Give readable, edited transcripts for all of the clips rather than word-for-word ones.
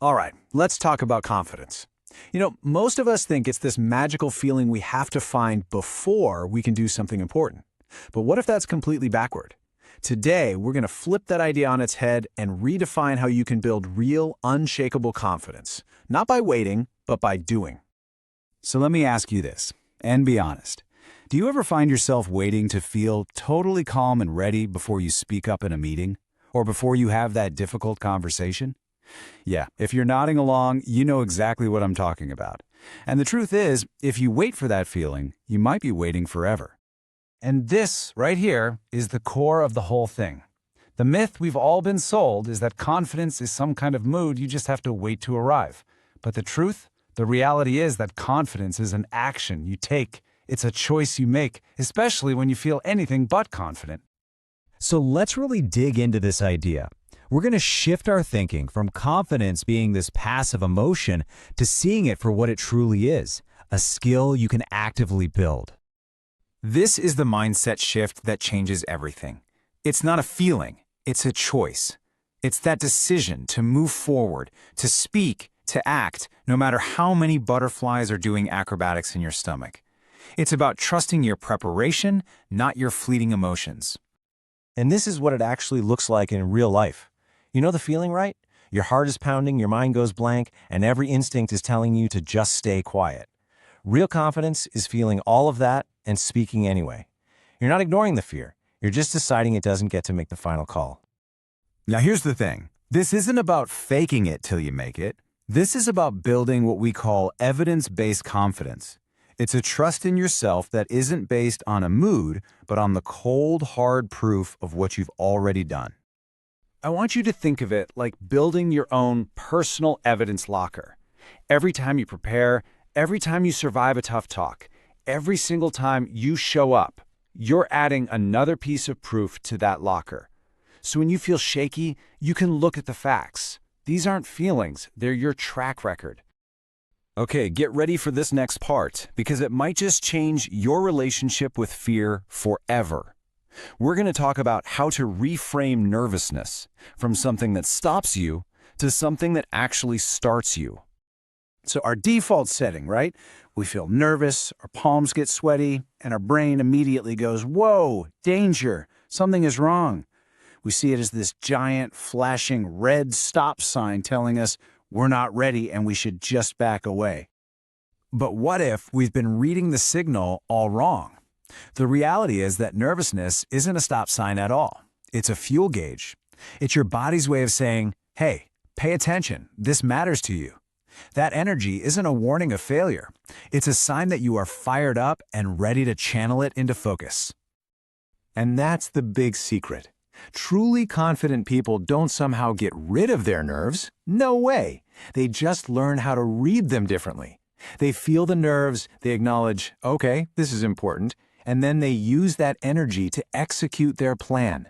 All right, let's talk about confidence. Most of us think it's this magical feeling we have to find before we can do something important. But what if that's completely backward? Today, we're going to flip that idea on its head and redefine how you can build real, unshakable confidence. Not by waiting, but by doing. So let me ask you this, and be honest. Do you ever find yourself waiting to feel totally calm and ready before you speak up in a meeting? Or before you have that difficult conversation? Yeah, if you're nodding along, you know exactly what I'm talking about. And the truth is, if you wait for that feeling, you might be waiting forever. And this, right here, is the core of the whole thing. The myth we've all been sold is that confidence is some kind of mood you just have to wait to arrive. But the reality is that confidence is an action you take. It's a choice you make, especially when you feel anything but confident. So let's really dig into this idea. We're going to shift our thinking from confidence being this passive emotion to seeing it for what it truly is, a skill you can actively build. This is the mindset shift that changes everything. It's not a feeling, it's a choice. It's that decision to move forward, to speak, to act, no matter how many butterflies are doing acrobatics in your stomach. It's about trusting your preparation, not your fleeting emotions. And this is what it actually looks like in real life. You know the feeling, right? Your heart is pounding, your mind goes blank, and every instinct is telling you to just stay quiet. Real confidence is feeling all of that and speaking anyway. You're not ignoring the fear. You're just deciding it doesn't get to make the final call. Now here's the thing. This isn't about faking it till you make it. This is about building what we call evidence-based confidence. It's a trust in yourself that isn't based on a mood, but on the cold, hard proof of what you've already done. I want you to think of it like building your own personal evidence locker. Every time you prepare, every time you survive a tough talk, every single time you show up, you're adding another piece of proof to that locker. So when you feel shaky, you can look at the facts. These aren't feelings, they're your track record. Okay, get ready for this next part, because it might just change your relationship with fear forever. We're going to talk about how to reframe nervousness from something that stops you to something that actually starts you. So our default setting, right? We feel nervous, our palms get sweaty, and our brain immediately goes, whoa, danger, something is wrong. We see it as this giant, flashing red stop sign telling us we're not ready and we should just back away. But what if we've been reading the signal all wrong? The reality is that nervousness isn't a stop sign at all. It's a fuel gauge. It's your body's way of saying, hey, pay attention, this matters to you. That energy isn't a warning of failure. It's a sign that you are fired up and ready to channel it into focus. And that's the big secret. Truly confident people don't somehow get rid of their nerves. No way. They just learn how to read them differently. They feel the nerves, they acknowledge, okay, this is important, and then they use that energy to execute their plan.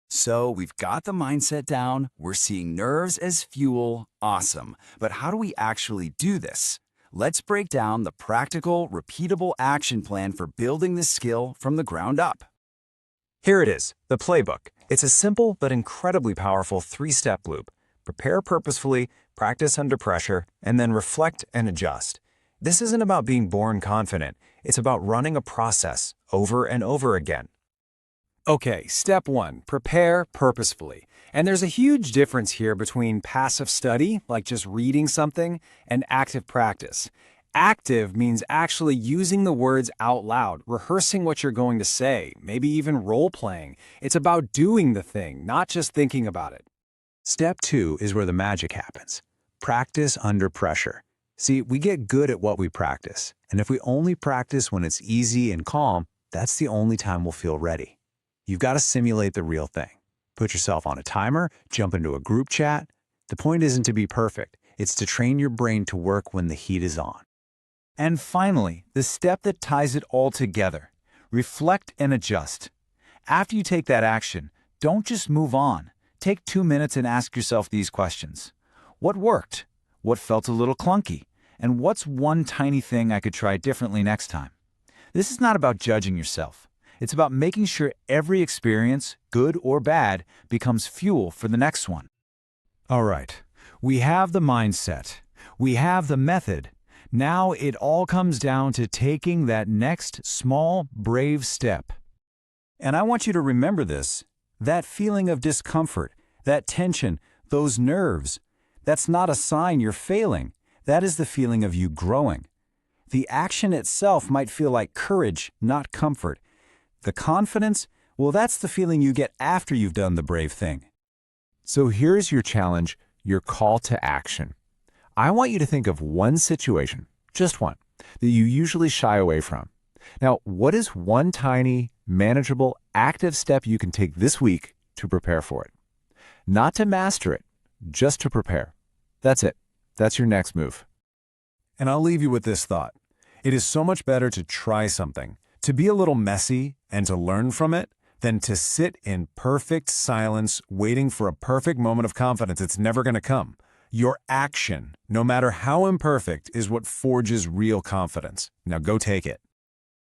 So we've got the mindset down, we're seeing nerves as fuel, awesome. But how do we actually do this? Let's break down the practical, repeatable action plan for building this skill from the ground up. Here it is, the playbook. It's a simple but incredibly powerful 3-step loop. Prepare purposefully, practice under pressure, and then reflect and adjust. This isn't about being born confident. It's about running a process over and over again. Okay, step 1, prepare purposefully. And there's a huge difference here between passive study, like just reading something, and active practice. Active means actually using the words out loud, rehearsing what you're going to say, maybe even role-playing. It's about doing the thing, not just thinking about it. Step 2 is where the magic happens. Practice under pressure. See, we get good at what we practice, and if we only practice when it's easy and calm, that's the only time we'll feel ready. You've got to simulate the real thing. Put yourself on a timer, jump into a group chat. The point isn't to be perfect, it's to train your brain to work when the heat is on. And finally, the step that ties it all together. Reflect and adjust. After you take that action, don't just move on. Take 2 minutes and ask yourself these questions. What worked? What felt a little clunky? And what's one tiny thing I could try differently next time? This is not about judging yourself. It's about making sure every experience, good or bad, becomes fuel for the next one. All right, We have the mindset. We have the method. Now it all comes down to taking that next small, brave step. And I want you to remember this. That feeling of discomfort, that tension, those nerves, that's not a sign you're failing. That is the feeling of you growing. The action itself might feel like courage, not comfort. The confidence, well, that's the feeling you get after you've done the brave thing. So here's your challenge, your call to action. I want you to think of one situation, just one, that you usually shy away from. Now, what is one tiny, manageable, active step you can take this week to prepare for it? Not to master it, just to prepare. That's it. That's your next move. And I'll leave you with this thought. It is so much better to try something, to be a little messy and to learn from it, than to sit in perfect silence waiting for a perfect moment of confidence. It's never going to come. Your action, no matter how imperfect, is what forges real confidence. Now go take it.